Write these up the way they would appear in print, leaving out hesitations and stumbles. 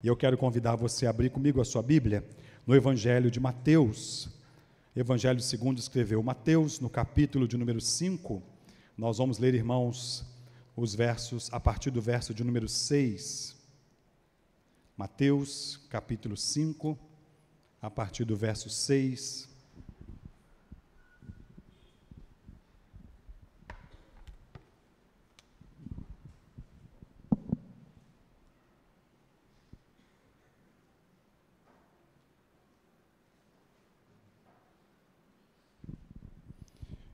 E eu quero convidar você a abrir comigo a sua Bíblia no Evangelho de Mateus. Evangelho segundo escreveu Mateus, no capítulo de número 5. Nós vamos ler, irmãos, os versos a partir do verso de número 6. Mateus, capítulo 5, a partir do verso 6.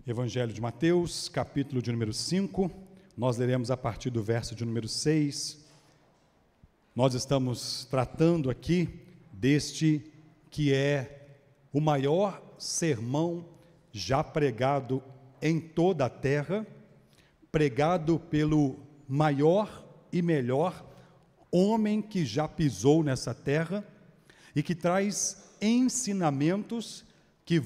Evangelho de Mateus, capítulo de número 5, nós leremos a partir do verso de número 6. Nós estamos tratando aqui deste que é o maior sermão já pregado em toda a terra, pregado pelo maior e melhor homem que já pisou nessa terra e que traz ensinamentos que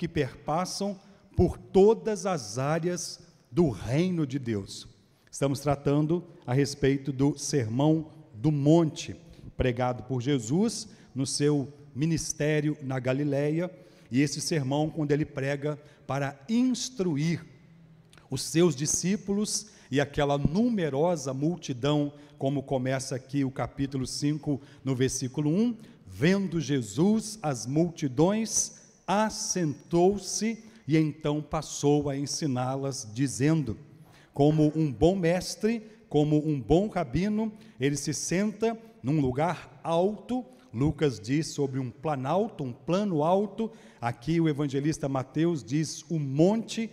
perpassam por todas as áreas do reino de Deus. Estamos tratando a respeito do Sermão do Monte, pregado por Jesus no seu ministério na Galileia, e esse sermão, quando ele prega para instruir os seus discípulos e aquela numerosa multidão, como começa aqui o capítulo 5, no versículo 1, vendo Jesus as multidões, assentou-se e então passou a ensiná-las, dizendo: como um bom mestre, como um bom rabino, ele se senta num lugar alto. Lucas diz sobre um planalto, um plano alto. Aqui o evangelista Mateus diz o monte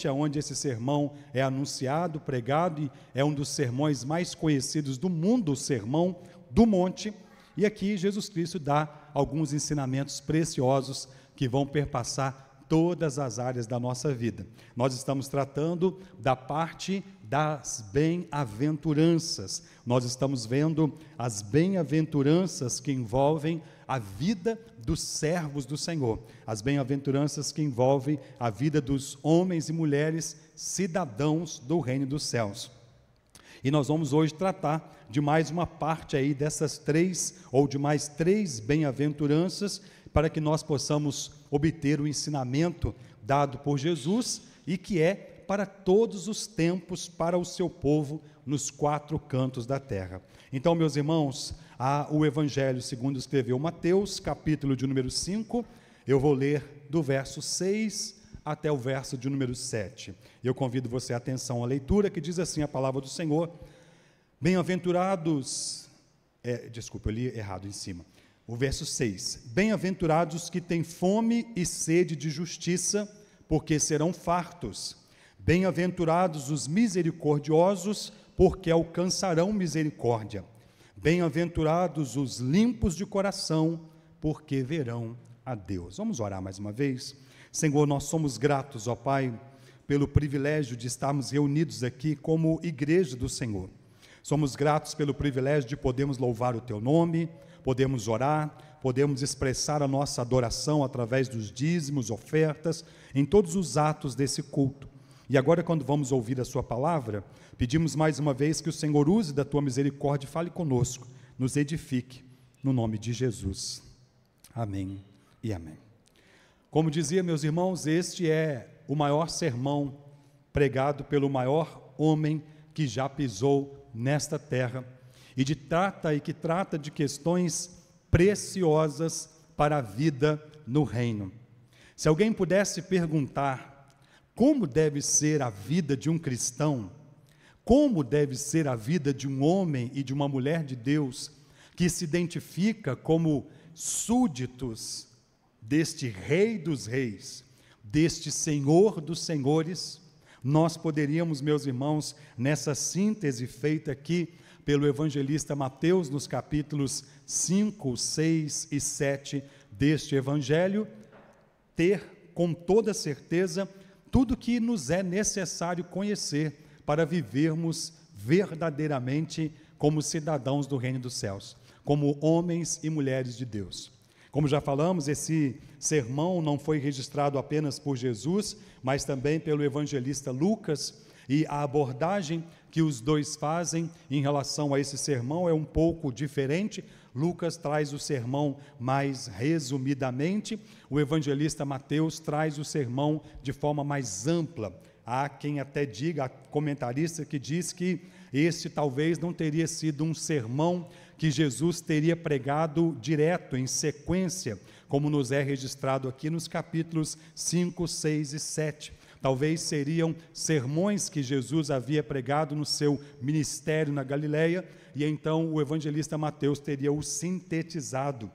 onde esse sermão é anunciado, pregado, e é um dos sermões mais conhecidos do mundo, o Sermão do Monte. E aqui Jesus Cristo dá alguns ensinamentos preciosos que vão perpassar todas as áreas da nossa vida. Nós estamos tratando da parte das bem-aventuranças. Nós estamos vendo as bem-aventuranças que envolvem a vida dos servos do Senhor, as bem-aventuranças que envolvem a vida dos homens e mulheres cidadãos do reino dos céus. E nós vamos hoje tratar de mais uma parte aí dessas três, ou de mais três bem-aventuranças, para que nós possamos obter o ensinamento dado por Jesus e que é para todos os tempos, para o seu povo nos quatro cantos da terra. Então, meus irmãos, o Evangelho segundo escreveu Mateus, capítulo de número 5, eu vou ler do verso 6 até o verso de número 7. Eu convido você a atenção à leitura, que diz assim a palavra do Senhor: bem-aventurados, eu li errado em cima. O verso 6, bem-aventurados que têm fome e sede de justiça, porque serão fartos. Bem-aventurados os misericordiosos, porque alcançarão misericórdia. Bem-aventurados os limpos de coração, porque verão a Deus. Vamos orar mais uma vez? Senhor, nós somos gratos, ó Pai, pelo privilégio de estarmos reunidos aqui como igreja do Senhor. Somos gratos pelo privilégio de podermos louvar o Teu nome, podemos orar, podemos expressar a nossa adoração através dos dízimos, ofertas, em todos os atos desse culto. E agora, quando vamos ouvir a sua palavra, pedimos mais uma vez que o Senhor use da tua misericórdia e fale conosco, nos edifique, no nome de Jesus. Amém e amém. Como dizia, meus irmãos, este é o maior sermão pregado pelo maior homem que já pisou nesta terra, e que trata de questões preciosas para a vida no reino. Se alguém pudesse perguntar como deve ser a vida de um cristão, como deve ser a vida de um homem e de uma mulher de Deus, que se identifica como súditos deste Rei dos Reis, deste Senhor dos Senhores, nós poderíamos, meus irmãos, nessa síntese feita aqui pelo evangelista Mateus, nos capítulos 5, 6 e 7 deste evangelho, ter com toda certeza tudo que nos é necessário conhecer para vivermos verdadeiramente como cidadãos do reino dos céus, como homens e mulheres de Deus. Como já falamos, esse sermão não foi registrado apenas por Jesus, mas também pelo evangelista Lucas, e a abordagem que os dois fazem em relação a esse sermão é um pouco diferente. Lucas traz o sermão mais resumidamente, o evangelista Mateus traz o sermão de forma mais ampla. Há quem até diga, há comentarista que diz que este talvez não teria sido um sermão que Jesus teria pregado direto, em sequência, como nos é registrado aqui nos capítulos 5, 6 e 7. Talvez seriam sermões que Jesus havia pregado no seu ministério na Galileia, e então o evangelista Mateus teria o sintetizado.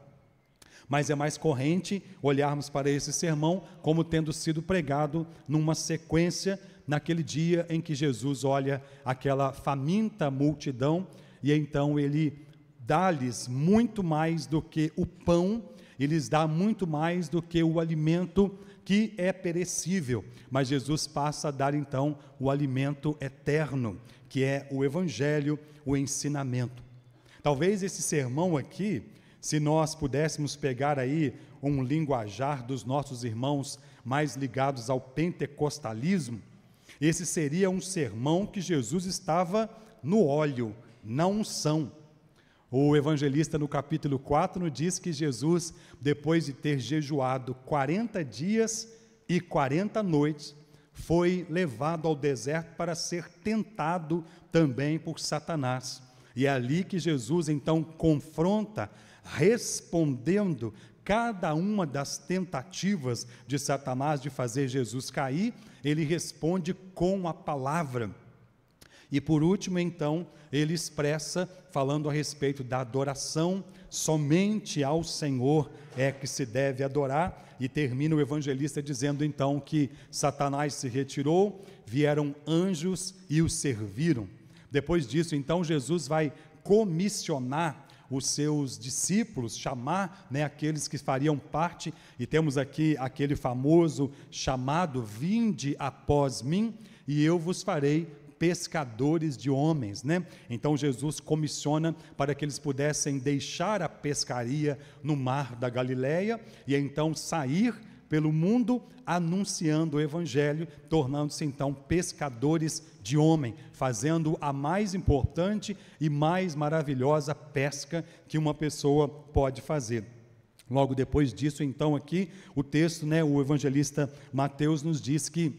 Mas é mais corrente olharmos para esse sermão como tendo sido pregado numa sequência, naquele dia em que Jesus olha aquela faminta multidão, e então ele dá-lhes muito mais do que o pão, ele lhes dá muito mais do que o alimento que é perecível, mas Jesus passa a dar então o alimento eterno, que é o evangelho, o ensinamento. Talvez esse sermão aqui, se nós pudéssemos pegar aí um linguajar dos nossos irmãos mais ligados ao pentecostalismo, esse seria um sermão que Jesus estava no óleo, na unção. O evangelista no capítulo 4 nos diz que Jesus, depois de ter jejuado 40 dias e 40 noites, foi levado ao deserto para ser tentado também por Satanás. E é ali que Jesus então confronta, respondendo cada uma das tentativas de Satanás de fazer Jesus cair, ele responde com a palavra. E por último, então, ele expressa, falando a respeito da adoração, somente ao Senhor é que se deve adorar, e termina o evangelista dizendo então que Satanás se retirou, vieram anjos e o serviram. Depois disso, então, Jesus vai comissionar os seus discípulos, chamar aqueles que fariam parte, e temos aqui aquele famoso chamado: vinde após mim, e eu vos farei pescadores de homens, Então Jesus comissiona para que eles pudessem deixar a pescaria no mar da Galileia, e então sair pelo mundo anunciando o evangelho, tornando-se então pescadores de homem, fazendo a mais importante e mais maravilhosa pesca que uma pessoa pode fazer. Logo depois disso, então, aqui o texto, o evangelista Mateus nos diz que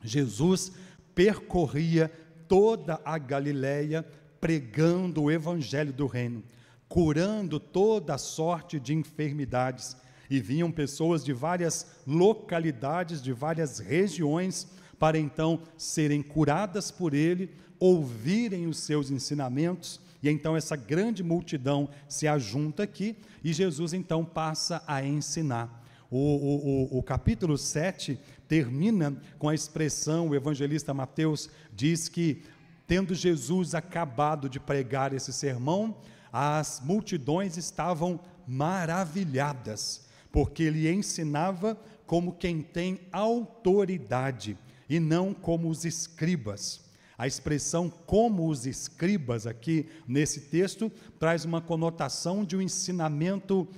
Jesus percorria toda a Galileia pregando o evangelho do reino, curando toda sorte de enfermidades, e vinham pessoas de várias localidades, de várias regiões, para então serem curadas por ele, ouvirem os seus ensinamentos, e então essa grande multidão se ajunta aqui, e Jesus então passa a ensinar. O capítulo 7 termina com a expressão, o evangelista Mateus diz que, tendo Jesus acabado de pregar esse sermão, as multidões estavam maravilhadas, porque ele ensinava como quem tem autoridade, e não como os escribas. A expressão como os escribas aqui nesse texto traz uma conotação de um ensinamento,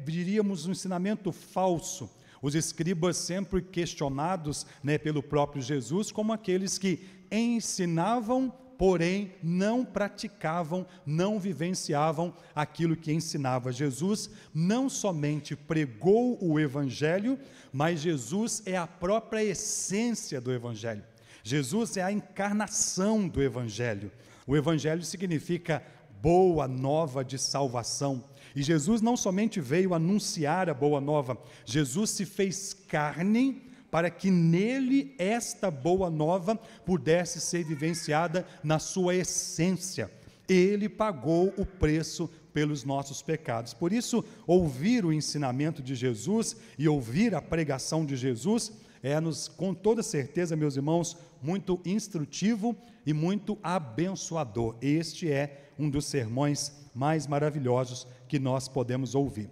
diríamos um ensinamento falso. Os escribas sempre questionados pelo próprio Jesus como aqueles que ensinavam, porém não praticavam, não vivenciavam aquilo que ensinava. Jesus não somente pregou o evangelho, mas Jesus é a própria essência do evangelho. Jesus é a encarnação do evangelho. O evangelho significa boa nova de salvação. E Jesus não somente veio anunciar a boa nova, Jesus se fez carne para que nele esta boa nova pudesse ser vivenciada na sua essência. Ele pagou o preço pelos nossos pecados. Por isso, ouvir o ensinamento de Jesus e ouvir a pregação de Jesus é-nos, com toda certeza, meus irmãos, muito instrutivo e muito abençoador. Este é um dos sermões mais maravilhosos que nós podemos ouvir.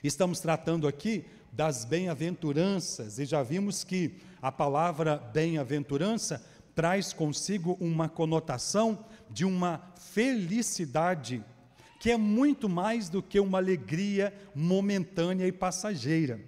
Estamos tratando aqui das bem-aventuranças, e já vimos que a palavra bem-aventurança traz consigo uma conotação de uma felicidade, que é muito mais do que uma alegria momentânea e passageira.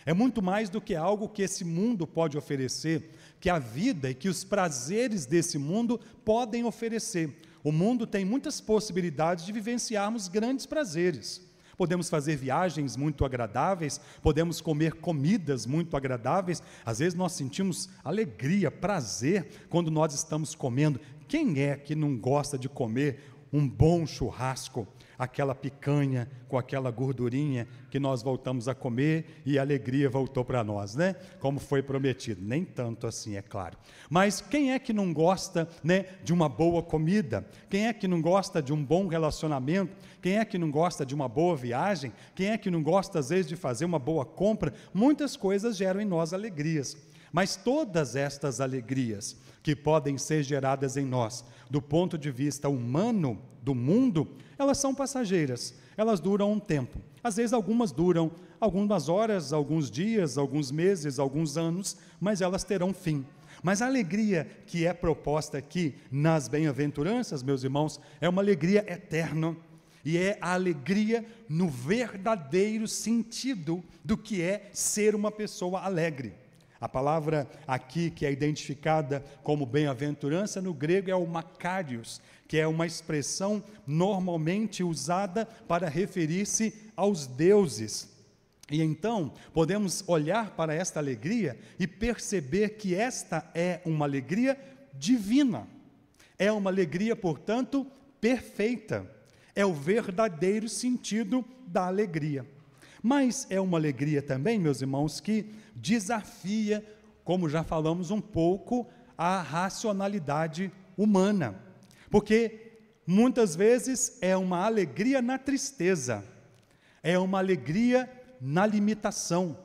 É muito mais do que algo que esse mundo pode oferecer, que a vida e que os prazeres desse mundo podem oferecer. O mundo tem muitas possibilidades de vivenciarmos grandes prazeres. Podemos fazer viagens muito agradáveis, podemos comer comidas muito agradáveis. Às vezes nós sentimos alegria, prazer quando nós estamos comendo. Quem é que não gosta de comer um bom churrasco, aquela picanha com aquela gordurinha que nós voltamos a comer e a alegria voltou para nós, né? Como foi prometido. Nem tanto assim, é claro. Mas quem é que não gosta, né, de uma boa comida? Quem é que não gosta de um bom relacionamento? Quem é que não gosta de uma boa viagem? Quem é que não gosta, às vezes, de fazer uma boa compra? Muitas coisas geram em nós alegrias. Mas todas estas alegrias que podem ser geradas em nós, do ponto de vista humano, do mundo, elas são passageiras, elas duram um tempo. Às vezes algumas duram algumas horas, alguns dias, alguns meses, alguns anos, mas elas terão fim. Mas a alegria que é proposta aqui nas bem-aventuranças, meus irmãos, é uma alegria eterna, e é a alegria no verdadeiro sentido do que é ser uma pessoa alegre. A palavra aqui que é identificada como bem-aventurança no grego é o makarios, que é uma expressão normalmente usada para referir-se aos deuses. E então podemos olhar para esta alegria e perceber que esta é uma alegria divina. É uma alegria, portanto, perfeita. É o verdadeiro sentido da alegria. Mas é uma alegria também, meus irmãos, que desafia, como já falamos um pouco, a racionalidade humana. Porque muitas vezes é uma alegria na tristeza, é uma alegria na limitação.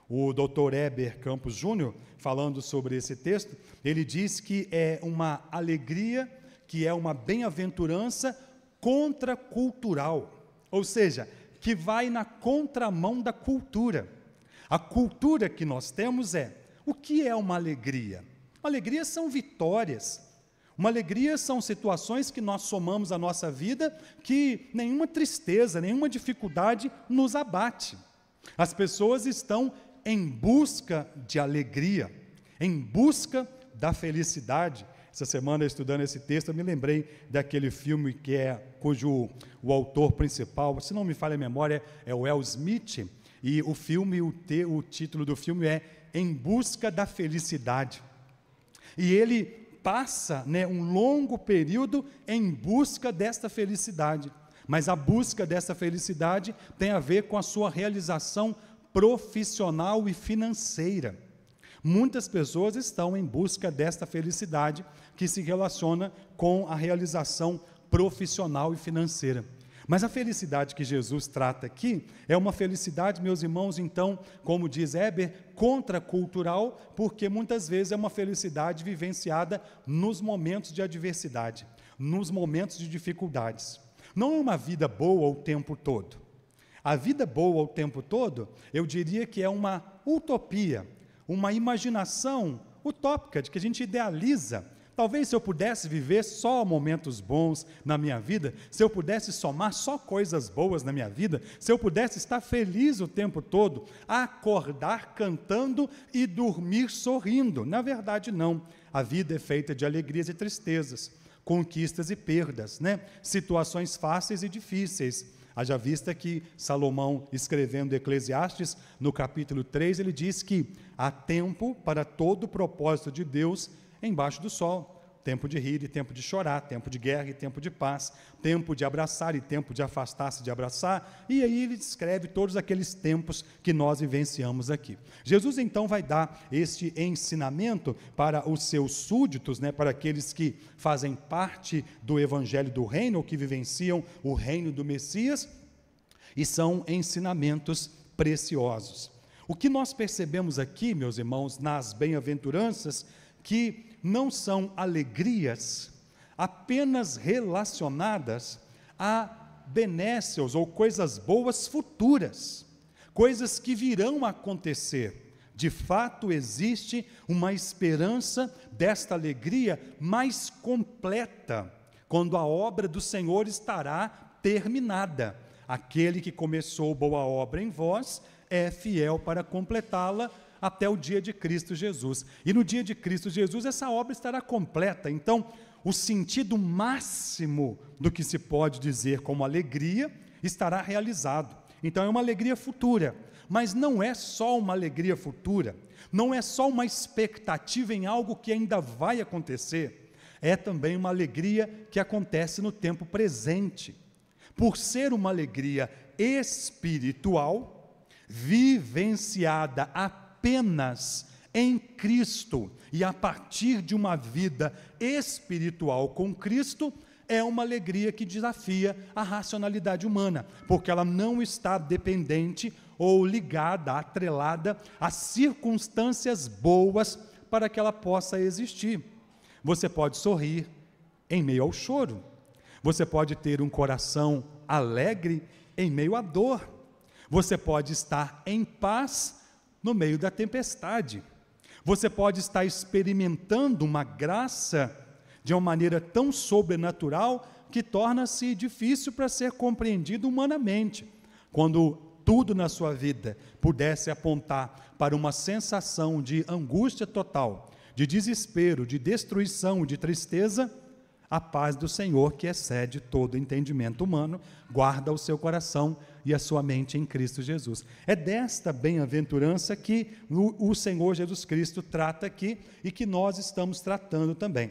O Dr. Heber Campos Júnior, falando sobre esse texto, ele diz que é uma alegria, que é uma bem-aventurança contracultural, ou seja, que vai na contramão da cultura. A cultura que nós temos é, o que é uma alegria? Uma alegria são vitórias, uma alegria são situações que nós somamos à nossa vida, que nenhuma tristeza, nenhuma dificuldade nos abate. As pessoas estão em busca de alegria, em busca da felicidade. Essa semana, estudando esse texto, eu me lembrei daquele filme cujo o autor principal, se não me falha a memória, é o Will Smith, e o filme, o título do filme é Em Busca da Felicidade. E ele passa, né, um longo período em busca desta felicidade, mas a busca dessa felicidade tem a ver com a sua realização profissional e financeira. Muitas pessoas estão em busca desta felicidade que se relaciona com a realização profissional e financeira. Mas a felicidade que Jesus trata aqui é uma felicidade, meus irmãos, então, como diz Heber, contracultural, porque muitas vezes é uma felicidade vivenciada nos momentos de adversidade, nos momentos de dificuldades. Não é uma vida boa o tempo todo. A vida boa o tempo todo, eu diria que é uma utopia, uma imaginação utópica, de que a gente idealiza. Talvez se eu pudesse viver só momentos bons na minha vida, se eu pudesse somar só coisas boas na minha vida, se eu pudesse estar feliz o tempo todo, acordar cantando e dormir sorrindo. Na verdade, não. A vida é feita de alegrias e tristezas, conquistas e perdas, né? Situações fáceis e difíceis. Haja vista que Salomão, escrevendo Eclesiastes, no capítulo 3, ele diz que há tempo para todo o propósito de Deus embaixo do sol, tempo de rir e tempo de chorar, tempo de guerra e tempo de paz, tempo de abraçar e tempo de afastar-se de abraçar, e aí ele descreve todos aqueles tempos que nós vivenciamos aqui. Jesus então vai dar este ensinamento para os seus súditos, né, para aqueles que fazem parte do evangelho do reino, ou que vivenciam o reino do Messias, e são ensinamentos preciosos. O que nós percebemos aqui, meus irmãos, nas bem-aventuranças, que não são alegrias apenas relacionadas a benécios ou coisas boas futuras, coisas que virão a acontecer. De fato, existe uma esperança desta alegria mais completa, quando a obra do Senhor estará terminada. Aquele que começou boa obra em vós é fiel para completá-la até o dia de Cristo Jesus. E no dia de Cristo Jesus, essa obra estará completa. Então, o sentido máximo do que se pode dizer como alegria estará realizado. Então, é uma alegria futura, mas não é só uma alegria futura, não é só uma expectativa em algo que ainda vai acontecer, é também uma alegria que acontece no tempo presente. Por ser uma alegria espiritual, vivenciada apenas em Cristo e a partir de uma vida espiritual com Cristo, é uma alegria que desafia a racionalidade humana, porque ela não está dependente ou ligada, atrelada a circunstâncias boas para que ela possa existir. Você pode sorrir em meio ao choro, você pode ter um coração alegre em meio à dor, você pode estar em paz no meio da tempestade, você pode estar experimentando uma graça de uma maneira tão sobrenatural que torna-se difícil para ser compreendido humanamente. Quando tudo na sua vida pudesse apontar para uma sensação de angústia total, de desespero, de destruição, de tristeza, a paz do Senhor, que excede todo entendimento humano, guarda o seu coração e a sua mente em Cristo Jesus. É desta bem-aventurança que o Senhor Jesus Cristo trata aqui e que nós estamos tratando também.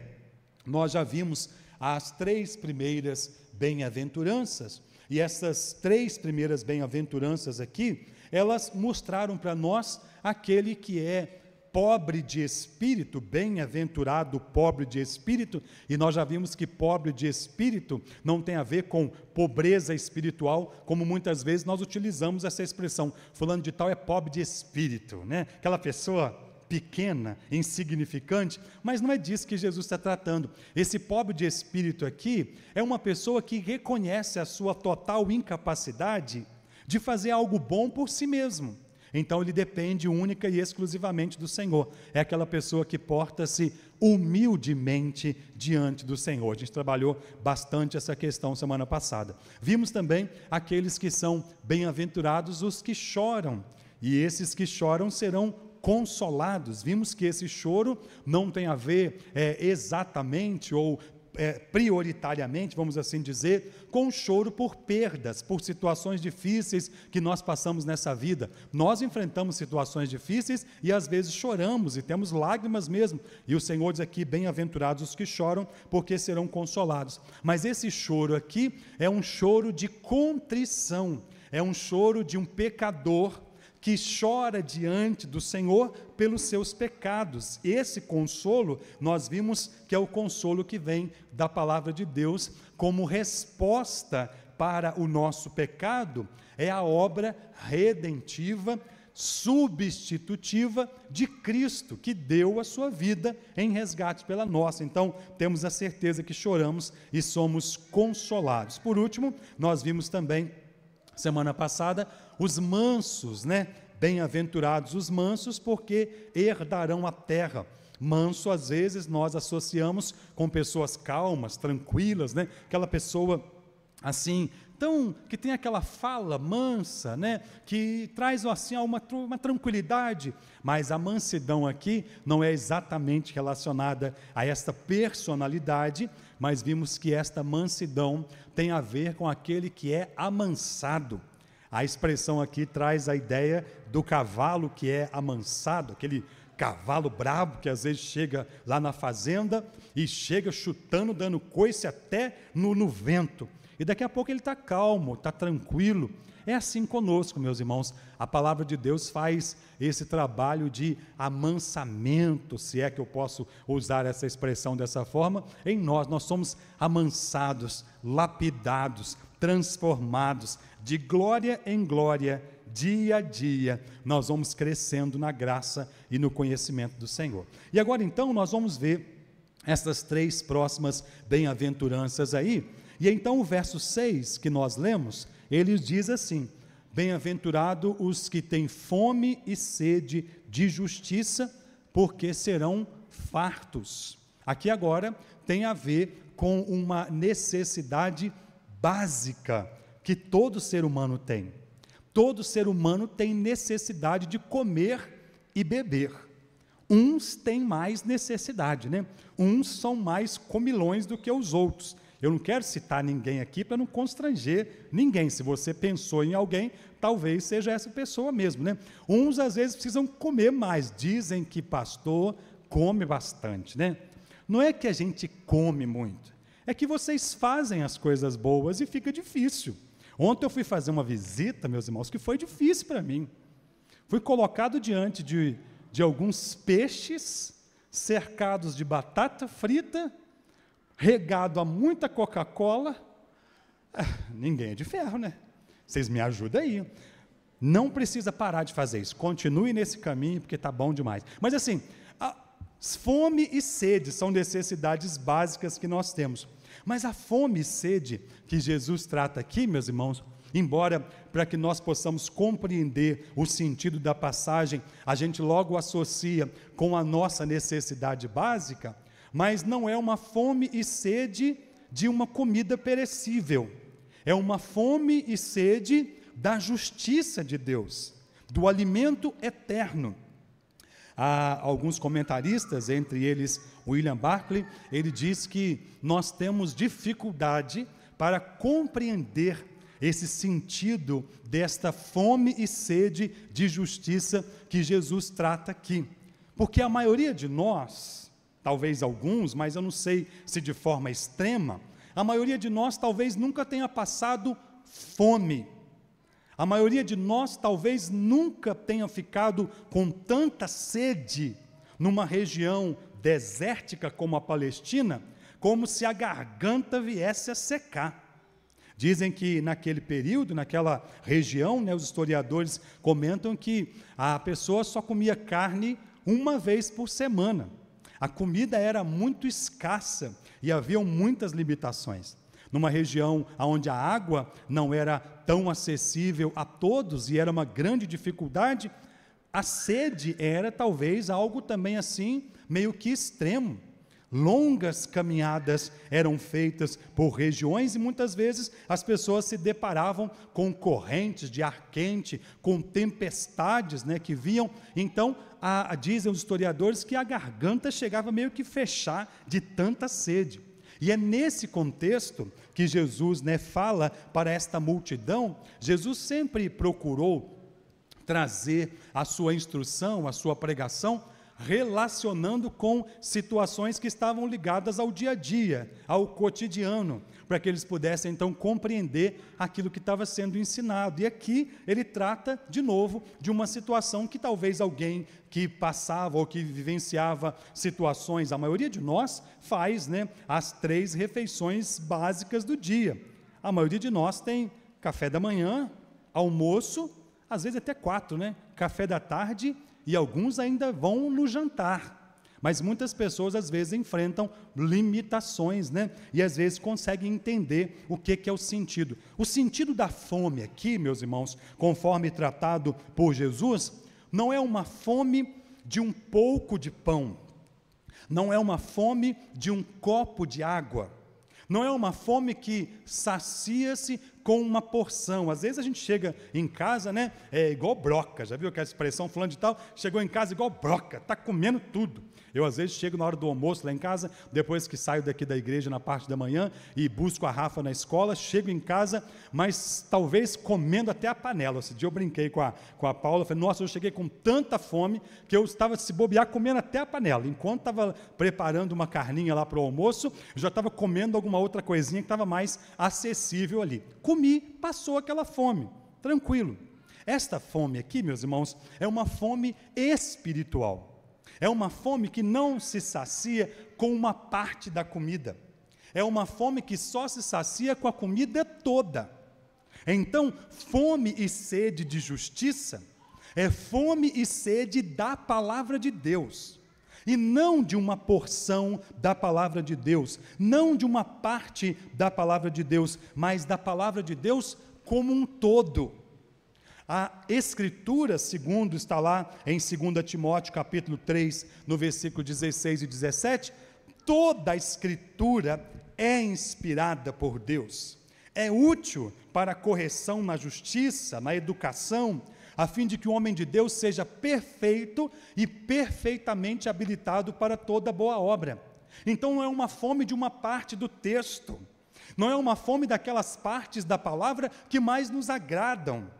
Nós já vimos as 3 primeiras bem-aventuranças, e essas 3 primeiras bem-aventuranças aqui, elas mostraram para nós aquele que é pobre de espírito, bem-aventurado pobre de espírito, e nós já vimos que pobre de espírito não tem a ver com pobreza espiritual, como muitas vezes nós utilizamos essa expressão, fulano de tal é pobre de espírito, né? Aquela pessoa pequena, insignificante, mas não é disso que Jesus está tratando. Esse pobre de espírito aqui é uma pessoa que reconhece a sua total incapacidade de fazer algo bom por si mesmo. Então ele depende única e exclusivamente do Senhor. É aquela pessoa que porta-se humildemente diante do Senhor. A gente trabalhou bastante essa questão semana passada. Vimos também aqueles que são bem-aventurados, os que choram, e esses que choram serão consolados. Vimos que esse choro não tem a ver exatamente ou prioritariamente, vamos assim dizer, com o choro por perdas, por situações difíceis que nós passamos nessa vida. Nós enfrentamos situações difíceis e às vezes choramos e temos lágrimas mesmo, e o Senhor diz aqui, bem-aventurados os que choram, porque serão consolados. Mas esse choro aqui é um choro de contrição, é um choro de um pecador que chora diante do Senhor pelos seus pecados. Esse consolo, nós vimos que é o consolo que vem da palavra de Deus, como resposta para o nosso pecado, é a obra redentiva, substitutiva de Cristo, que deu a sua vida em resgate pela nossa. Então, temos a certeza que choramos e somos consolados. Por último, nós vimos também semana passada, os mansos, né? Bem-aventurados os mansos, porque herdarão a terra. Manso, às vezes, nós associamos com pessoas calmas, tranquilas, né? Aquela pessoa, assim, que tem aquela fala mansa, né? Que traz, assim, uma tranquilidade. Mas a mansidão aqui não é exatamente relacionada a esta personalidade, mas vimos que esta mansidão tem a ver com aquele que é amansado. A expressão aqui traz a ideia do cavalo que é amansado, aquele cavalo brabo que às vezes chega lá na fazenda e chega chutando, dando coice até no vento. E daqui a pouco ele está calmo, está tranquilo. É assim conosco, meus irmãos. A palavra de Deus faz esse trabalho de amansamento, se é que eu posso usar essa expressão dessa forma, em nós. Nós somos amansados, lapidados, transformados, de glória em glória, dia a dia, nós vamos crescendo na graça e no conhecimento do Senhor. E agora então nós vamos ver essas 3 próximas bem-aventuranças aí, e então o verso 6 que nós lemos, ele diz assim: bem-aventurado os que têm fome e sede de justiça, porque serão fartos. Aqui agora tem a ver com uma necessidade básica que todo ser humano tem. Todo ser humano tem necessidade de comer e beber. Uns têm mais necessidade, né? Uns são mais comilões do que os outros. Eu não quero citar ninguém aqui para não constranger ninguém. Se você pensou em alguém, talvez seja essa pessoa mesmo, né? Uns às vezes precisam comer mais. Dizem que pastor come bastante, né? Não é que a gente come muito, é que vocês fazem as coisas boas e fica difícil. Ontem eu fui fazer uma visita, meus irmãos, que foi difícil para mim. Fui colocado diante de alguns peixes cercados de batata frita, regado a muita Coca-Cola. Ninguém é de ferro, né? Vocês me ajudam aí. Não precisa parar de fazer isso. Continue nesse caminho, porque está bom demais. Mas assim, fome e sede são necessidades básicas que nós temos. Mas a fome e sede que Jesus trata aqui, meus irmãos, embora para que nós possamos compreender o sentido da passagem, a gente logo associa com a nossa necessidade básica, mas não é uma fome e sede de uma comida perecível, é uma fome e sede da justiça de Deus, do alimento eterno. Há alguns comentaristas, entre eles William Barclay, ele diz que nós temos dificuldade para compreender esse sentido desta fome e sede de justiça que Jesus trata aqui, porque a maioria de nós, talvez alguns, mas eu não sei se de forma extrema, a maioria de nós talvez nunca tenha passado fome. A maioria de nós talvez nunca tenha ficado com tanta sede numa região desértica como a Palestina, como se a garganta viesse a secar. Dizem que naquele período, naquela região, os historiadores comentam que a pessoa só comia carne uma vez por semana. A comida era muito escassa e haviam muitas limitações. Numa região onde a água não era tão acessível a todos e era uma grande dificuldade, a sede era talvez algo também assim, meio que extremo. Longas caminhadas eram feitas por regiões e muitas vezes as pessoas se deparavam com correntes de ar quente, com tempestades que vinham. Então, dizem os historiadores que a garganta chegava meio que fechar de tanta sede. E é nesse contexto que Jesus fala para esta multidão. Jesus sempre procurou trazer a sua instrução, a sua pregação, relacionando com situações que estavam ligadas ao dia a dia, ao cotidiano, para que eles pudessem então compreender aquilo que estava sendo ensinado. E aqui ele trata de novo de uma situação que talvez alguém que passava ou que vivenciava situações, a maioria de nós faz as 3 refeições básicas do dia. A maioria de nós tem café da manhã, almoço, às vezes até 4, café da tarde, e alguns ainda vão no jantar, mas muitas pessoas às vezes enfrentam limitações, e às vezes conseguem entender o que é o sentido. O sentido da fome aqui, meus irmãos, conforme tratado por Jesus, não é uma fome de um pouco de pão, não é uma fome de um copo de água, não é uma fome que sacia-se com uma porção. Às vezes a gente chega em casa, é igual broca, já viu aquela expressão fulano de tal? Chegou em casa igual broca, está comendo tudo. Eu às vezes chego na hora do almoço lá em casa, depois que saio daqui da igreja na parte da manhã e busco a Rafa na escola, chego em casa, mas talvez comendo até a panela. Esse dia eu brinquei com a Paula, falei, nossa, eu cheguei com tanta fome que eu estava, se bobear, comendo até a panela. Enquanto estava preparando uma carninha lá para o almoço, eu já estava comendo alguma outra coisinha que estava mais acessível ali. Comi, passou aquela fome, tranquilo. Esta fome aqui, meus irmãos, é uma fome espiritual. É uma fome que não se sacia com uma parte da comida. É uma fome que só se sacia com a comida toda. Então, fome e sede de justiça é fome e sede da palavra de Deus. E não de uma porção da palavra de Deus, não de uma parte da palavra de Deus, mas da palavra de Deus como um todo. A Escritura, segundo está lá em 2 Timóteo capítulo 3, no versículo 16 e 17, toda a Escritura é inspirada por Deus. é útil para a correção na justiça, na educação, a fim de que o homem de Deus seja perfeito e perfeitamente habilitado para toda boa obra. Então não é uma fome de uma parte do texto, não é uma fome daquelas partes da palavra que mais nos agradam.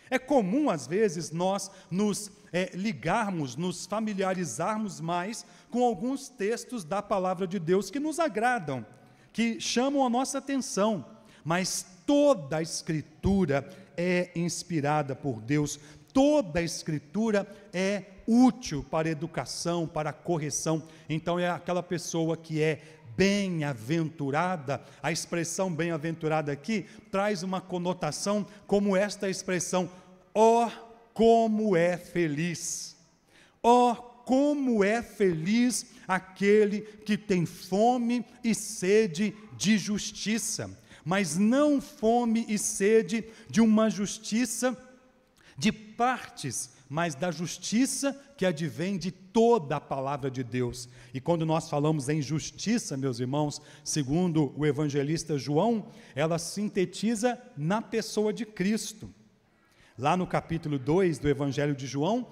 É comum, às vezes, nós nos ligarmos, nos familiarizarmos mais com alguns textos da palavra de Deus que nos agradam, que chamam a nossa atenção, mas toda a Escritura é inspirada por Deus, toda a Escritura é útil para a educação, para a correção. Então é aquela pessoa que é bem-aventurada. A expressão bem-aventurada aqui traz uma conotação como esta expressão: ó, como é feliz! Ó, como é feliz aquele que tem fome e sede de justiça, mas não fome e sede de uma justiça de partes, mas da justiça que advém de toda a palavra de Deus. E quando nós falamos em justiça, meus irmãos, segundo o evangelista João, ela sintetiza na pessoa de Cristo. Lá no capítulo 2 do Evangelho de João,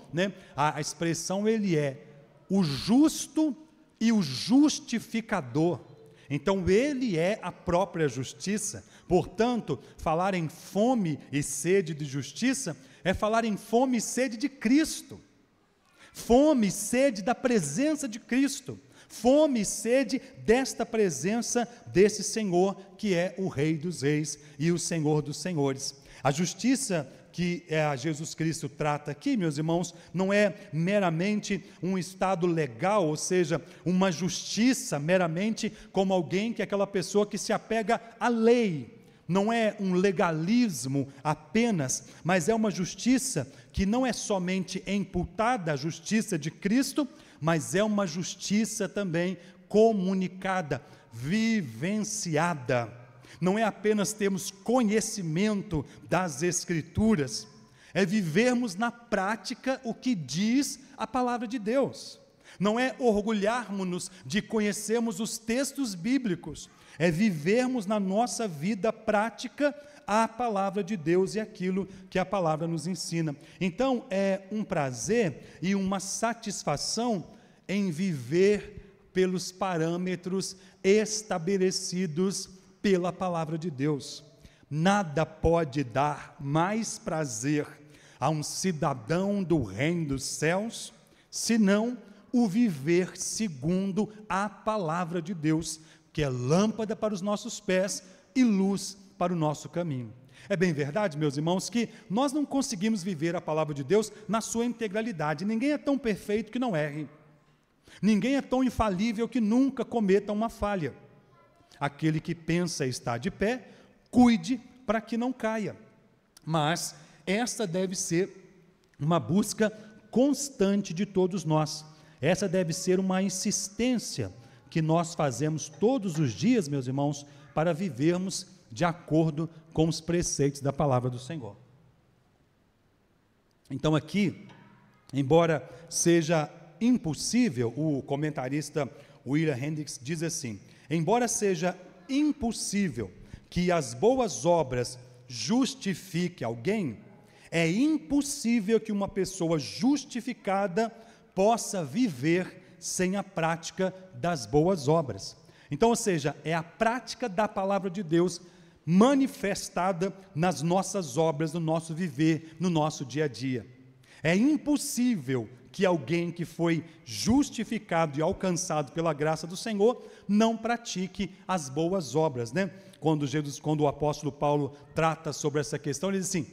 a expressão ele é o justo e o justificador. Então ele é a própria justiça. Portanto, falar em fome e sede de justiça é falar em fome e sede de Cristo. Fome e sede da presença de Cristo. Fome e sede desta presença desse Senhor que é o Rei dos Reis e o Senhor dos Senhores. A justiça que Jesus Cristo trata aqui, meus irmãos, não é meramente um estado legal, ou seja, uma justiça meramente como alguém que é aquela pessoa que se apega à lei. Não é um legalismo apenas, mas é uma justiça que não é somente imputada à justiça de Cristo, mas é uma justiça também comunicada, vivenciada. Não é apenas termos conhecimento das Escrituras, é vivermos na prática o que diz a palavra de Deus. Não é orgulharmos-nos de conhecermos os textos bíblicos, é vivermos na nossa vida prática a palavra de Deus e aquilo que a palavra nos ensina. Então, é um prazer e uma satisfação em viver pelos parâmetros estabelecidos pela palavra de Deus. Nada pode dar mais prazer a um cidadão do reino dos céus, senão o viver segundo a palavra de Deus, que é lâmpada para os nossos pés e luz para o nosso caminho. É bem verdade, meus irmãos, que nós não conseguimos viver a palavra de Deus na sua integralidade. Ninguém é tão perfeito que não erre. Ninguém é tão infalível que nunca cometa uma falha. Aquele que pensa estar de pé, cuide para que não caia. Mas esta deve ser uma busca constante de todos nós. Essa deve ser uma insistência que nós fazemos todos os dias, meus irmãos, para vivermos de acordo com os preceitos da palavra do Senhor. Então aqui, embora seja impossível, o comentarista William Hendricks diz assim: embora seja impossível que as boas obras justifiquem alguém, é impossível que uma pessoa justificada possa viver sem a prática das boas obras. Então, ou seja, é a prática da palavra de Deus manifestada nas nossas obras, no nosso viver, no nosso dia a dia. É impossível que alguém que foi justificado e alcançado pela graça do Senhor não pratique as boas obras, Quando o apóstolo Paulo trata sobre essa questão, ele diz assim: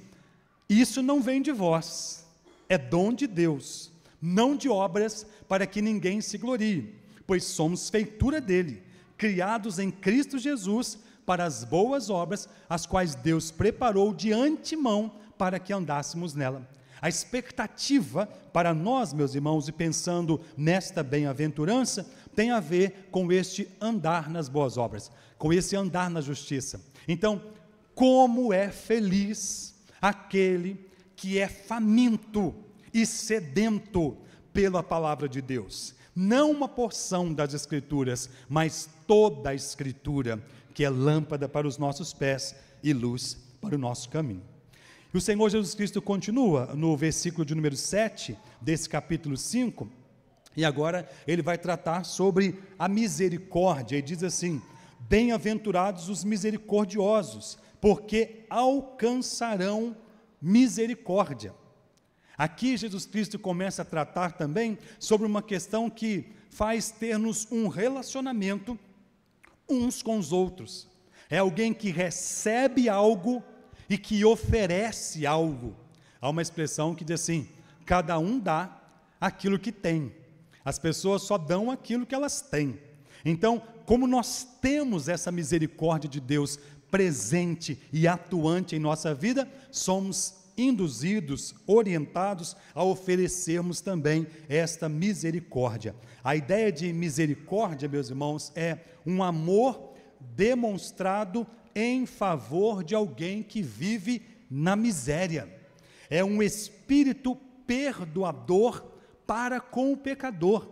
isso não vem de vós, é dom de Deus, não de obras para que ninguém se glorie, pois somos feitura dele, criados em Cristo Jesus para as boas obras, as quais Deus preparou de antemão para que andássemos nela. A expectativa para nós, meus irmãos, e pensando nesta bem-aventurança, tem a ver com este andar nas boas obras, com esse andar na justiça. Então, como é feliz aquele que é faminto e sedento pela palavra de Deus. Não uma porção das Escrituras, mas toda a Escritura, que é lâmpada para os nossos pés e luz para o nosso caminho. E o Senhor Jesus Cristo continua no versículo de número 7, desse capítulo 5, e agora ele vai tratar sobre a misericórdia, e diz assim: bem-aventurados os misericordiosos, porque alcançarão misericórdia. Aqui Jesus Cristo começa a tratar também sobre uma questão que faz termos um relacionamento uns com os outros. É alguém que recebe algo e que oferece algo. Há uma expressão que diz assim: cada um dá aquilo que tem. As pessoas só dão aquilo que elas têm. Então, como nós temos essa misericórdia de Deus presente e atuante em nossa vida, somos induzidos, orientados a oferecermos também esta misericórdia. A ideia de misericórdia, meus irmãos, é um amor demonstrado em favor de alguém que vive na miséria. É um espírito perdoador para com o pecador.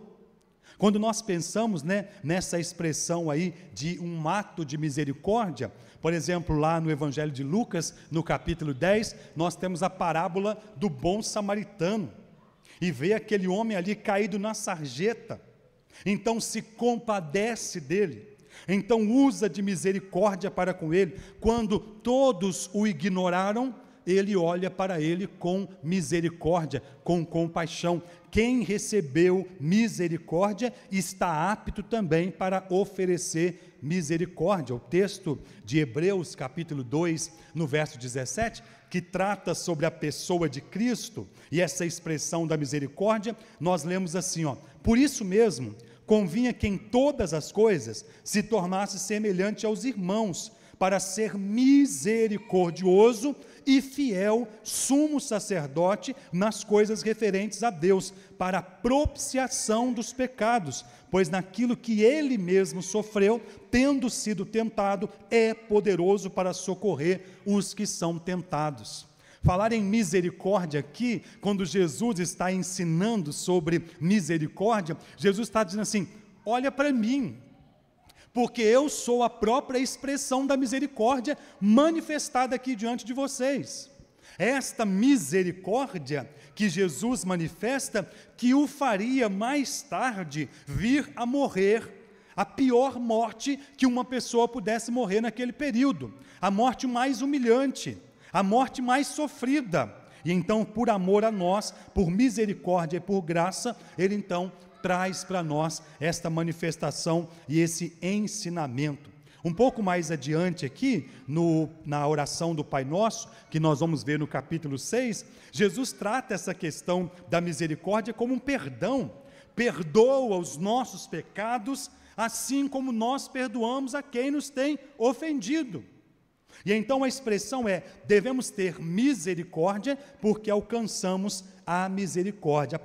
Quando nós pensamos, nessa expressão aí de um ato de misericórdia, por exemplo, lá no Evangelho de Lucas, no capítulo 10, nós temos a parábola do bom samaritano, e vê aquele homem ali caído na sarjeta, então se compadece dele, então usa de misericórdia para com ele. Quando todos o ignoraram, ele olha para ele com misericórdia, com compaixão. Quem recebeu misericórdia está apto também para oferecer misericórdia. O texto de Hebreus, capítulo 2, no verso 17, que trata sobre a pessoa de Cristo, e essa expressão da misericórdia, nós lemos assim, por isso mesmo, convinha que em todas as coisas se tornasse semelhante aos irmãos, para ser misericordioso e fiel sumo sacerdote nas coisas referentes a Deus, para a propiciação dos pecados, pois naquilo que ele mesmo sofreu, tendo sido tentado, é poderoso para socorrer os que são tentados. Falar em misericórdia aqui, quando Jesus está ensinando sobre misericórdia, Jesus está dizendo assim: olha para mim, porque eu sou a própria expressão da misericórdia manifestada aqui diante de vocês. Esta misericórdia que Jesus manifesta, que o faria mais tarde vir a morrer, a pior morte que uma pessoa pudesse morrer naquele período, a morte mais humilhante, a morte mais sofrida. E então, por amor a nós, por misericórdia e por graça, ele então traz para nós esta manifestação e esse ensinamento. Um pouco mais adiante aqui, na oração do Pai Nosso, que nós vamos ver no capítulo 6, Jesus trata essa questão da misericórdia como um perdão. Perdoa os nossos pecados, assim como nós perdoamos a quem nos tem ofendido. E então a expressão é: devemos ter misericórdia porque alcançamos a misericórdia.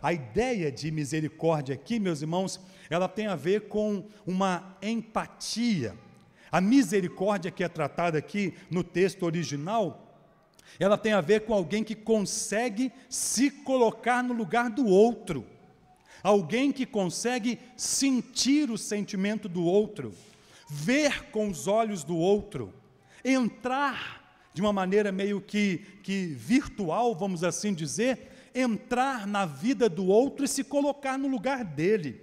A ideia de misericórdia aqui, meus irmãos, ela tem a ver com uma empatia. A misericórdia que é tratada aqui no texto original, ela tem a ver com alguém que consegue se colocar no lugar do outro, alguém que consegue sentir o sentimento do outro, ver com os olhos do outro, entrar de uma maneira meio que virtual, vamos assim dizer, entrar na vida do outro e se colocar no lugar dele.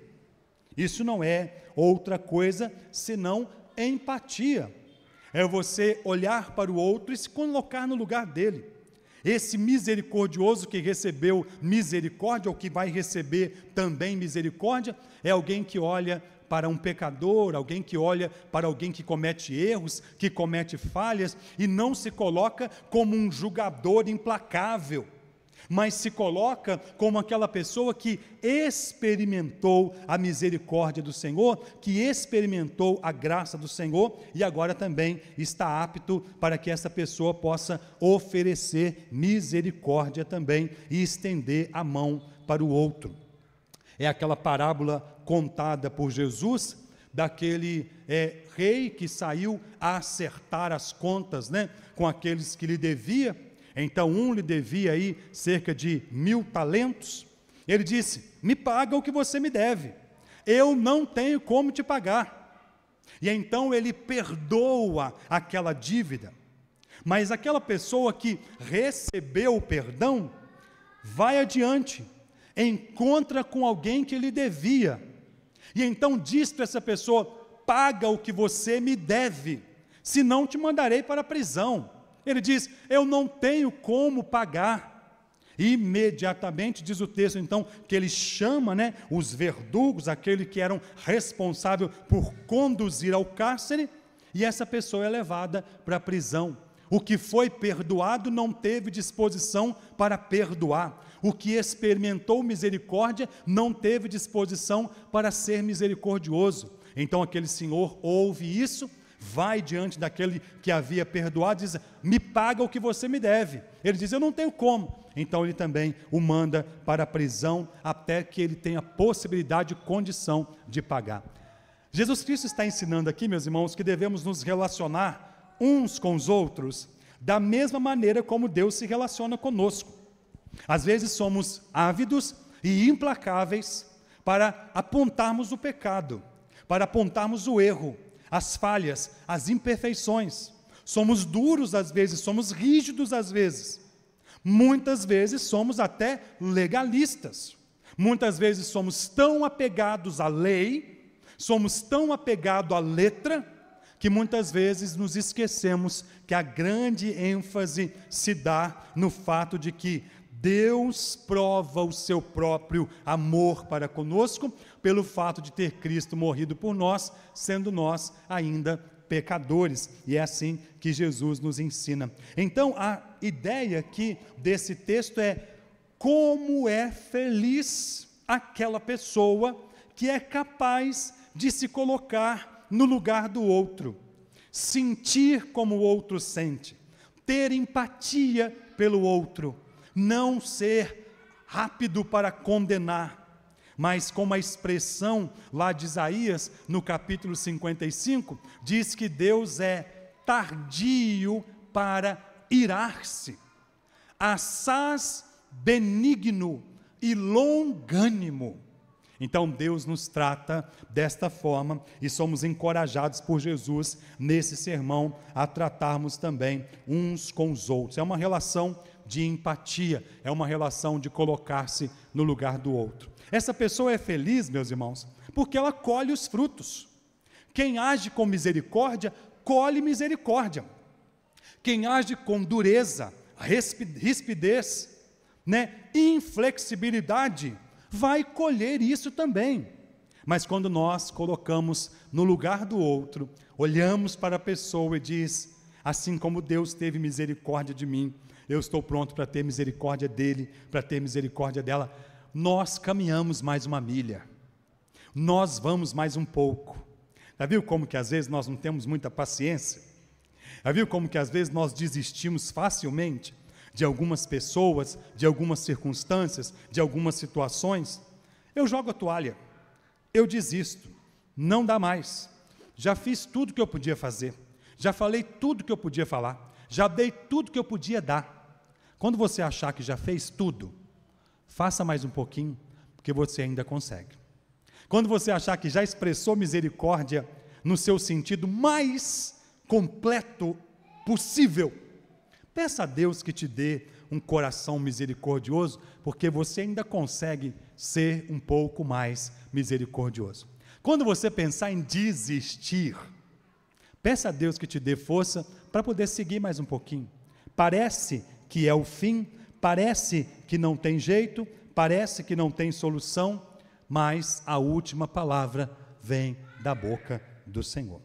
Isso não é outra coisa senão empatia. É você olhar para o outro e se colocar no lugar dele. Esse misericordioso que recebeu misericórdia, ou que vai receber também misericórdia, é alguém que olha para um pecador, alguém que olha para alguém que comete erros, que comete falhas, e não se coloca como um julgador implacável, mas se coloca como aquela pessoa que experimentou a misericórdia do Senhor, que experimentou a graça do Senhor, e agora também está apto para que essa pessoa possa oferecer misericórdia também, e estender a mão para o outro. É aquela parábola contada por Jesus, daquele rei que saiu a acertar as contas, com aqueles que lhe devia. Então um lhe devia aí cerca de 1000 talentos, ele disse: me paga o que você me deve, eu não tenho como te pagar. E então ele perdoa aquela dívida. Mas aquela pessoa que recebeu o perdão, vai adiante, encontra com alguém que lhe devia, e então diz para essa pessoa: paga o que você me deve, senão te mandarei para a prisão. Ele diz: eu não tenho como pagar. Imediatamente, diz o texto então, que ele chama, os verdugos, aquele que eram responsáveis por conduzir ao cárcere, e essa pessoa é levada para a prisão. O que foi perdoado não teve disposição para perdoar. O que experimentou misericórdia não teve disposição para ser misericordioso. Então aquele senhor ouve isso, vai diante daquele que havia perdoado e diz: me paga o que você me deve. Ele diz: eu não tenho como. Então ele também o manda para a prisão, até que ele tenha possibilidade e condição de pagar. Jesus Cristo está ensinando aqui, meus irmãos, que devemos nos relacionar uns com os outros da mesma maneira como Deus se relaciona conosco. Às vezes somos ávidos e implacáveis para apontarmos o pecado, para apontarmos o erro, as falhas, as imperfeições. Somos duros às vezes, somos rígidos às vezes. Muitas vezes somos até legalistas. Muitas vezes somos tão apegados à lei, somos tão apegados à letra, que muitas vezes nos esquecemos que a grande ênfase se dá no fato de que Deus prova o seu próprio amor para conosco, pelo fato de ter Cristo morrido por nós, sendo nós ainda pecadores, e é assim que Jesus nos ensina. Então, a ideia aqui desse texto é: como é feliz aquela pessoa que é capaz de se colocar no lugar do outro, sentir como o outro sente, ter empatia pelo outro, não ser rápido para condenar, mas como a expressão lá de Isaías, no capítulo 55, diz que Deus é tardio para irar-se, assaz benigno e longânimo. Então Deus nos trata desta forma e somos encorajados por Jesus nesse sermão a tratarmos também uns com os outros. É uma relação de empatia, é uma relação de colocar-se no lugar do outro. Essa pessoa é feliz, meus irmãos, porque ela colhe os frutos. Quem age com misericórdia, colhe misericórdia. Quem age com dureza, rispidez, inflexibilidade, vai colher isso também. Mas quando nós colocamos no lugar do outro, olhamos para a pessoa e diz: assim como Deus teve misericórdia de mim, eu estou pronto para ter misericórdia dele, para ter misericórdia dela. Nós caminhamos mais uma milha, nós vamos mais um pouco. Já viu como que às vezes nós não temos muita paciência? Já viu como que às vezes nós desistimos facilmente de algumas pessoas, de algumas circunstâncias, de algumas situações? Eu jogo a toalha, eu desisto, não dá mais, já fiz tudo que eu podia fazer, já falei tudo que eu podia falar, já dei tudo que eu podia dar. Quando você achar que já fez tudo, faça mais um pouquinho, porque você ainda consegue. Quando você achar que já expressou misericórdia no seu sentido mais completo possível, peça a Deus que te dê um coração misericordioso, porque você ainda consegue ser um pouco mais misericordioso. Quando você pensar em desistir, peça a Deus que te dê força para poder seguir mais um pouquinho. Parece que é o fim, parece que não tem jeito, parece que não tem solução, mas a última palavra vem da boca do Senhor.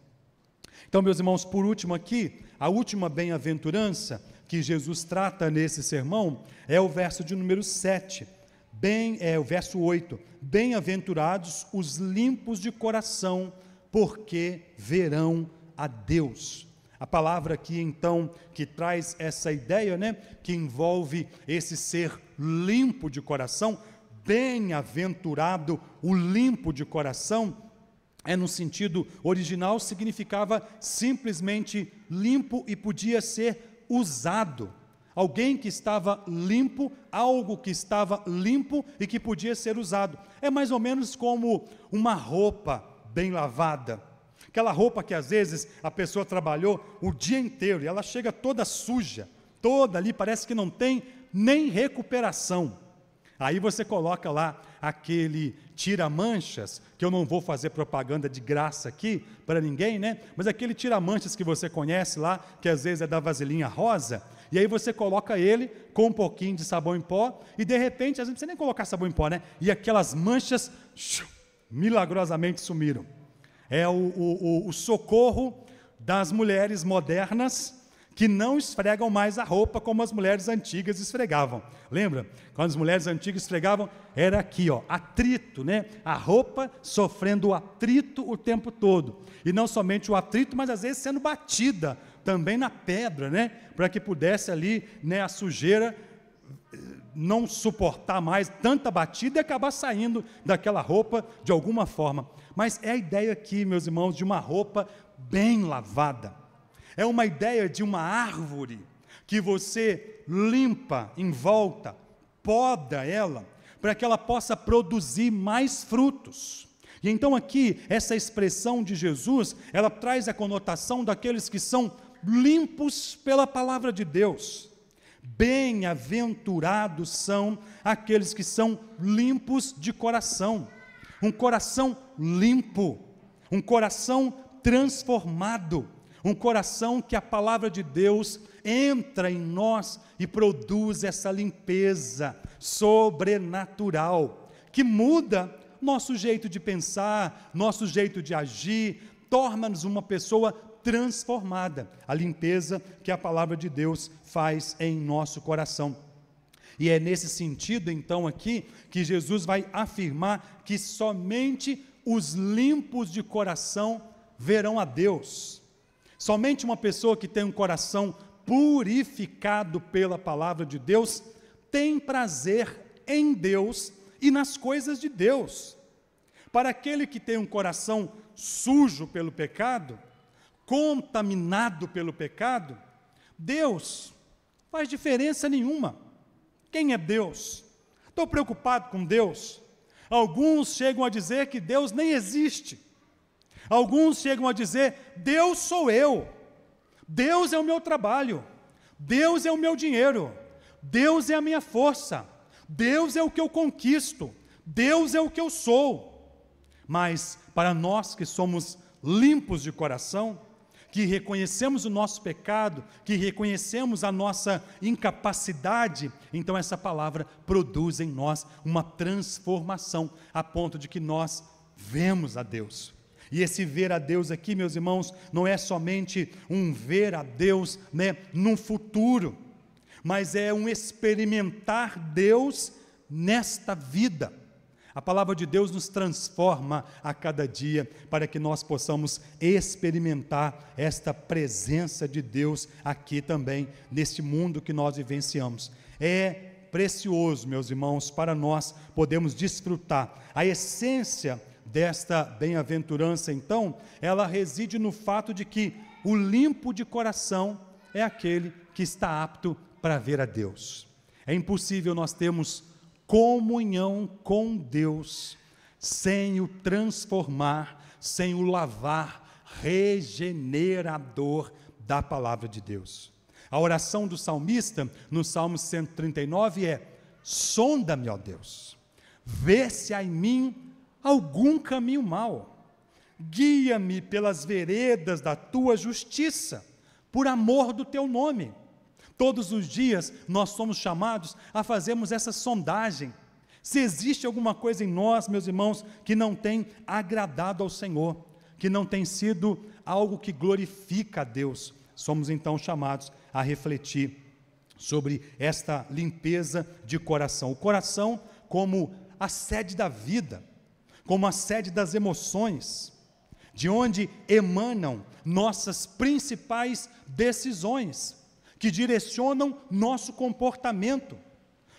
Então, meus irmãos, por último aqui, a última bem-aventurança que Jesus trata nesse sermão é o verso de número 7, o verso 8, bem-aventurados os limpos de coração, porque verão a Deus. A palavra aqui então, que traz essa ideia, que envolve esse ser limpo de coração, bem-aventurado o limpo de coração, no sentido original, significava simplesmente limpo e podia ser usado. Alguém que estava limpo, algo que estava limpo e que podia ser usado. É mais ou menos como uma roupa bem lavada. Aquela roupa que às vezes a pessoa trabalhou o dia inteiro e ela chega toda suja, toda ali, parece que não tem nem recuperação. Aí você coloca lá aquele tira-manchas, que eu não vou fazer propaganda de graça aqui para ninguém, né? Mas aquele tira-manchas que você conhece lá, que às vezes é da vaselinha rosa, e aí você coloca ele com um pouquinho de sabão em pó, e de repente, às vezes não precisa nem colocar sabão em pó, né? E aquelas manchas, milagrosamente sumiram. É o socorro das mulheres modernas, que não esfregam mais a roupa como as mulheres antigas esfregavam. Lembra? Quando as mulheres antigas esfregavam, era aqui, ó, atrito, né? A roupa sofrendo atrito o tempo todo. E não somente o atrito, mas às vezes sendo batida também na pedra, né? Para que pudesse ali, né, a sujeira não suportar mais tanta batida e acabar saindo daquela roupa de alguma forma. Mas é a ideia aqui, meus irmãos, de uma roupa bem lavada. É uma ideia de uma árvore que você limpa em volta, poda ela, para que ela possa produzir mais frutos. E então aqui, essa expressão de Jesus, ela traz a conotação daqueles que são limpos pela palavra de Deus. Bem-aventurados são aqueles que são limpos de coração. Um coração limpo, um coração transformado, um coração que a palavra de Deus entra em nós e produz essa limpeza sobrenatural, que muda nosso jeito de pensar, nosso jeito de agir, torna-nos uma pessoa transformada, a limpeza que a palavra de Deus faz em nosso coração. E é nesse sentido, então, aqui, que Jesus vai afirmar que somente os limpos de coração verão a Deus. Somente uma pessoa que tem um coração purificado pela palavra de Deus tem prazer em Deus e nas coisas de Deus. Para aquele que tem um coração sujo pelo pecado, contaminado pelo pecado, Deus não faz diferença nenhuma. Quem é Deus? Estou preocupado com Deus. Alguns chegam a dizer que Deus nem existe. Alguns chegam a dizer, Deus sou eu, Deus é o meu trabalho, Deus é o meu dinheiro, Deus é a minha força, Deus é o que eu conquisto, Deus é o que eu sou. Mas para nós que somos limpos de coração, que reconhecemos o nosso pecado, que reconhecemos a nossa incapacidade, então essa palavra produz em nós uma transformação, a ponto de que nós vemos a Deus. E esse ver a Deus aqui, meus irmãos, não é somente um ver a Deus, né, num futuro, mas é um experimentar Deus nesta vida. A palavra de Deus nos transforma a cada dia, para que nós possamos experimentar esta presença de Deus aqui também, neste mundo que nós vivenciamos. É precioso, meus irmãos, para nós podermos desfrutar. A essência desta bem-aventurança, então, ela reside no fato de que o limpo de coração é aquele que está apto para ver a Deus. É impossível nós termos comunhão com Deus sem o transformar, sem o lavar regenerador da palavra de Deus. A oração do salmista, no Salmo 139, é: sonda-me, ó Deus, vê se há em mim algum caminho mau, guia-me pelas veredas da tua justiça, por amor do teu nome. Todos os dias nós somos chamados a fazermos essa sondagem, se existe alguma coisa em nós, meus irmãos, que não tem agradado ao Senhor, que não tem sido algo que glorifica a Deus. Somos então chamados a refletir sobre esta limpeza de coração, o coração como a sede da vida, como a sede das emoções, de onde emanam nossas principais decisões, que direcionam nosso comportamento.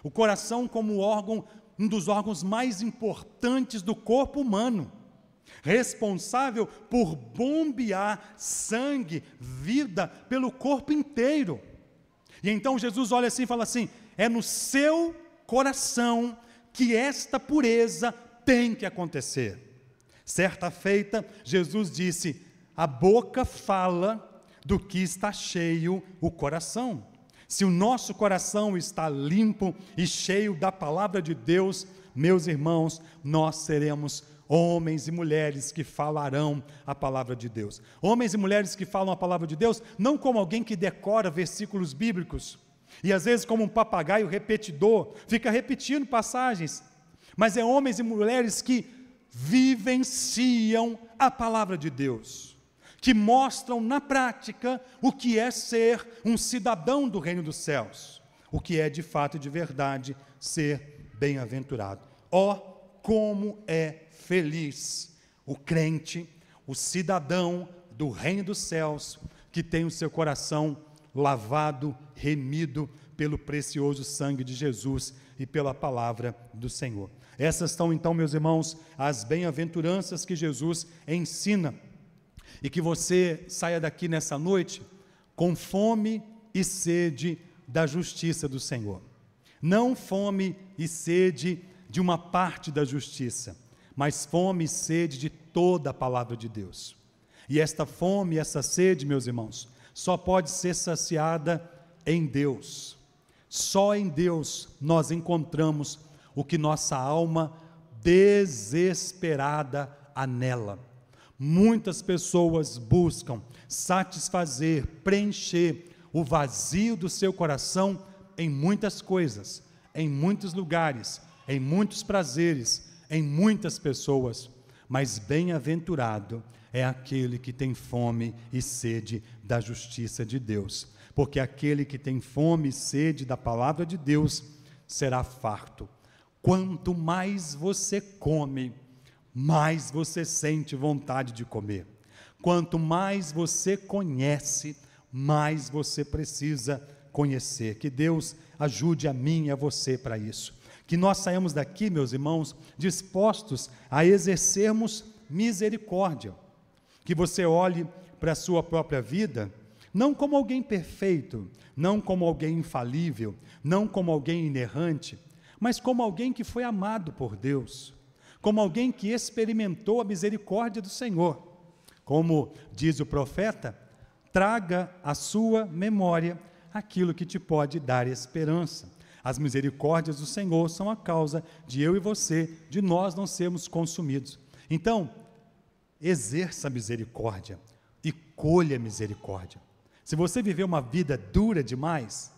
O coração como órgão, um dos órgãos mais importantes do corpo humano, responsável por bombear sangue, vida, pelo corpo inteiro. E então Jesus olha assim e fala assim: é no seu coração que esta pureza tem que acontecer. Certa feita, Jesus disse: a boca fala do que está cheio o coração. Se o nosso coração está limpo e cheio da palavra de Deus, meus irmãos, nós seremos homens e mulheres que falarão a palavra de Deus. Homens e mulheres que falam a palavra de Deus, não como alguém que decora versículos bíblicos, e às vezes como um papagaio repetidor, fica repetindo passagens, mas é homens e mulheres que vivenciam a palavra de Deus, que mostram na prática o que é ser um cidadão do reino dos céus, o que é de fato e de verdade ser bem-aventurado. Ó, como é feliz o crente, o cidadão do reino dos céus, que tem o seu coração lavado, remido pelo precioso sangue de Jesus e pela palavra do Senhor. Essas são então, meus irmãos, as bem-aventuranças que Jesus ensina, e que você saia daqui nessa noite com fome e sede da justiça do Senhor. Não fome e sede de uma parte da justiça, mas fome e sede de toda a palavra de Deus. E esta fome e essa sede, meus irmãos, só pode ser saciada em Deus. Só em Deus nós encontramos o que nossa alma desesperada anela. Muitas pessoas buscam satisfazer, preencher o vazio do seu coração em muitas coisas, em muitos lugares, em muitos prazeres, em muitas pessoas, mas bem-aventurado é aquele que tem fome e sede da justiça de Deus, porque aquele que tem fome e sede da palavra de Deus será farto. Quanto mais você come, mais você sente vontade de comer. Quanto mais você conhece, mais você precisa conhecer. Que Deus ajude a mim e a você para isso. Que nós saímos daqui, meus irmãos, dispostos a exercermos misericórdia. Que você olhe para a sua própria vida, não como alguém perfeito, não como alguém infalível, não como alguém inerrante, mas como alguém que foi amado por Deus, como alguém que experimentou a misericórdia do Senhor. Como diz o profeta, traga à sua memória aquilo que te pode dar esperança. As misericórdias do Senhor são a causa de eu e você, de nós não sermos consumidos. Então, exerça a misericórdia e colha a misericórdia. Se você viver uma vida dura demais,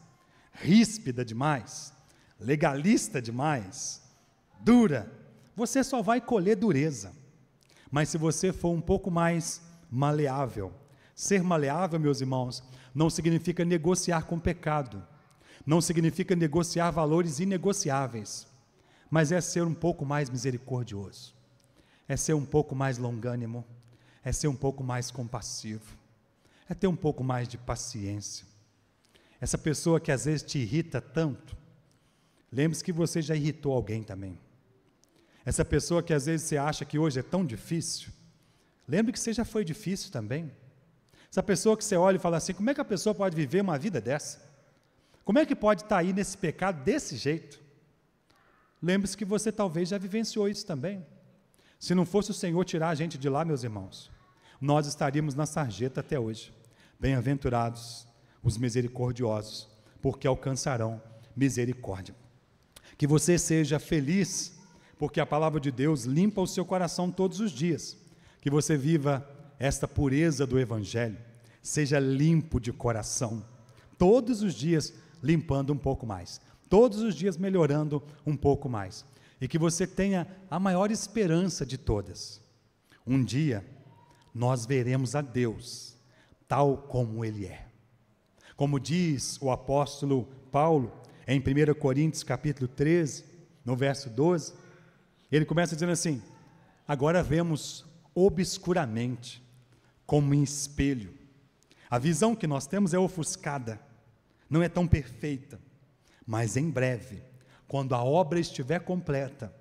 ríspida demais, legalista demais, dura, você só vai colher dureza. Mas se você for um pouco mais maleável, ser maleável, meus irmãos, não significa negociar com o pecado, não significa negociar valores inegociáveis, mas é ser um pouco mais misericordioso, é ser um pouco mais longânimo, é ser um pouco mais compassivo, é ter um pouco mais de paciência. Essa pessoa que às vezes te irrita tanto, lembre-se que você já irritou alguém também. Essa pessoa que às vezes você acha que hoje é tão difícil, lembre que você já foi difícil também. Essa pessoa que você olha e fala assim, como é que a pessoa pode viver uma vida dessa? Como é que pode estar aí nesse pecado desse jeito? Lembre-se que você talvez já vivenciou isso também. Se não fosse o Senhor tirar a gente de lá, meus irmãos, nós estaríamos na sarjeta até hoje. Bem-aventurados os misericordiosos, porque alcançarão misericórdia. Que você seja feliz, porque a palavra de Deus limpa o seu coração todos os dias. Que você viva esta pureza do Evangelho, seja limpo de coração, todos os dias limpando um pouco mais, todos os dias melhorando um pouco mais, e que você tenha a maior esperança de todas. Um dia, nós veremos a Deus, tal como Ele é. Como diz o apóstolo Paulo, em 1 Coríntios capítulo 13, no verso 12, ele começa dizendo assim, agora vemos obscuramente, como em espelho. A visão que nós temos é ofuscada, não é tão perfeita, mas em breve, quando a obra estiver completa,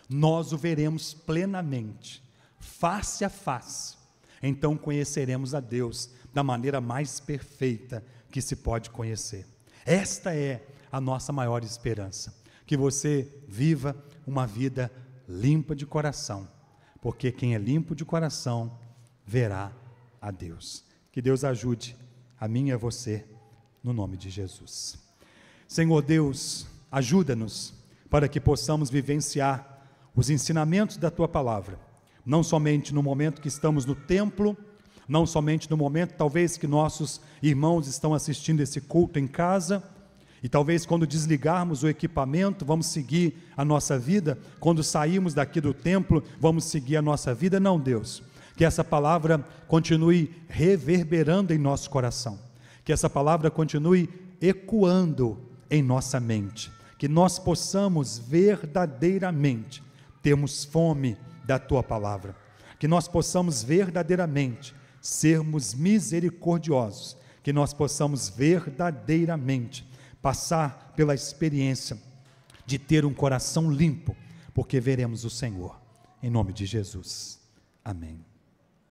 nós o veremos plenamente, face a face, então conheceremos a Deus da maneira mais perfeita que se pode conhecer. Esta é a nossa maior esperança, que você viva uma vida limpa de coração, porque quem é limpo de coração verá a Deus. Que Deus ajude a mim e a você, no nome de Jesus. Senhor Deus, ajuda-nos para que possamos vivenciar os ensinamentos da Tua Palavra, não somente no momento que estamos no templo, não somente no momento talvez que nossos irmãos estão assistindo esse culto em casa, e talvez quando desligarmos o equipamento, vamos seguir a nossa vida, quando sairmos daqui do templo, vamos seguir a nossa vida. Não, Deus, que essa palavra continue reverberando em nosso coração, que essa palavra continue ecoando em nossa mente, que nós possamos verdadeiramente termos fome da Tua Palavra, que nós possamos verdadeiramente sermos misericordiosos, que nós possamos verdadeiramente passar pela experiência de ter um coração limpo, porque veremos o Senhor, em nome de Jesus, amém.